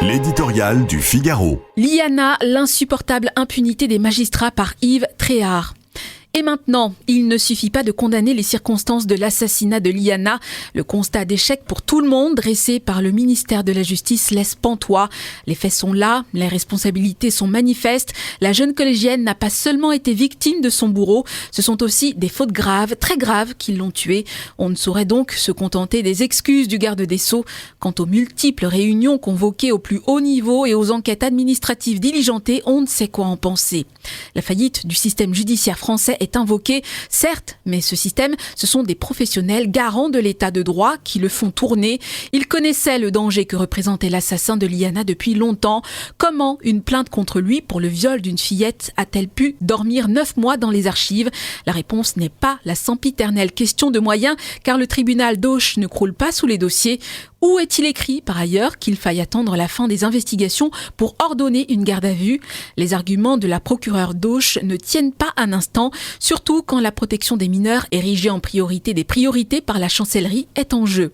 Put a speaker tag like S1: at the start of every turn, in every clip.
S1: L'éditorial du Figaro.
S2: Liana, l'insupportable impunité des magistrats par Yves Tréhard. Et maintenant, il ne suffit pas de condamner les circonstances de l'assassinat de Liana. Le constat d'échec pour tout le monde dressé par le ministère de la Justice laisse pantois. Les faits sont là, les responsabilités sont manifestes. La jeune collégienne n'a pas seulement été victime de son bourreau, ce sont aussi des fautes graves, très graves, qui l'ont tuée. On ne saurait donc se contenter des excuses du garde des Sceaux. Quant aux multiples réunions convoquées au plus haut niveau et aux enquêtes administratives diligentées, on ne sait quoi en penser. La faillite du système judiciaire français est invoqué, certes, mais ce système, ce sont des professionnels garants de l'état de droit qui le font tourner. Ils connaissaient le danger que représentait l'assassin de Liana depuis longtemps. Comment une plainte contre lui pour le viol d'une fillette a-t-elle pu dormir 9 mois dans les archives? La réponse n'est pas la sempiternelle question de moyens, car le tribunal d'Auch ne croule pas sous les dossiers. Où est-il écrit, par ailleurs, qu'il faille attendre la fin des investigations pour ordonner une garde à vue? Les arguments de la procureure d'Auch ne tiennent pas un instant, surtout quand la protection des mineurs, érigée en priorité des priorités par la chancellerie, est en jeu.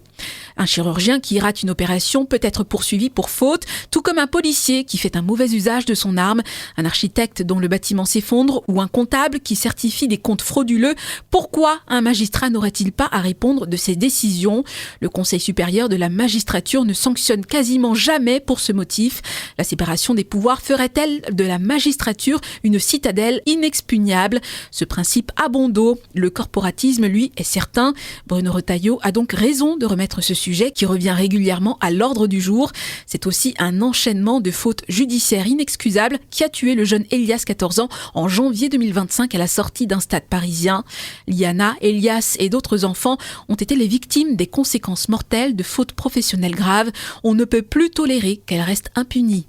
S2: Un chirurgien qui rate une opération peut être poursuivi pour faute, tout comme un policier qui fait un mauvais usage de son arme, un architecte dont le bâtiment s'effondre ou un comptable qui certifie des comptes frauduleux. Pourquoi un magistrat n'aurait-il pas à répondre de ses décisions? Le Conseil supérieur de la magistrature ne sanctionne quasiment jamais pour ce motif. La séparation des pouvoirs ferait-elle de la magistrature une citadelle inexpugnable? Ce principe a bon dos. Le corporatisme, lui, est certain. Bruno Retailleau a donc raison de remettre ce sujet qui revient régulièrement à l'ordre du jour. C'est aussi un enchaînement de fautes judiciaires inexcusables qui a tué le jeune Elias, 14 ans, en janvier 2025 à la sortie d'un stade parisien. Liana, Elias et d'autres enfants ont été les victimes des conséquences mortelles de fautes professionnelles graves. On ne peut plus tolérer qu'elles restent impunies.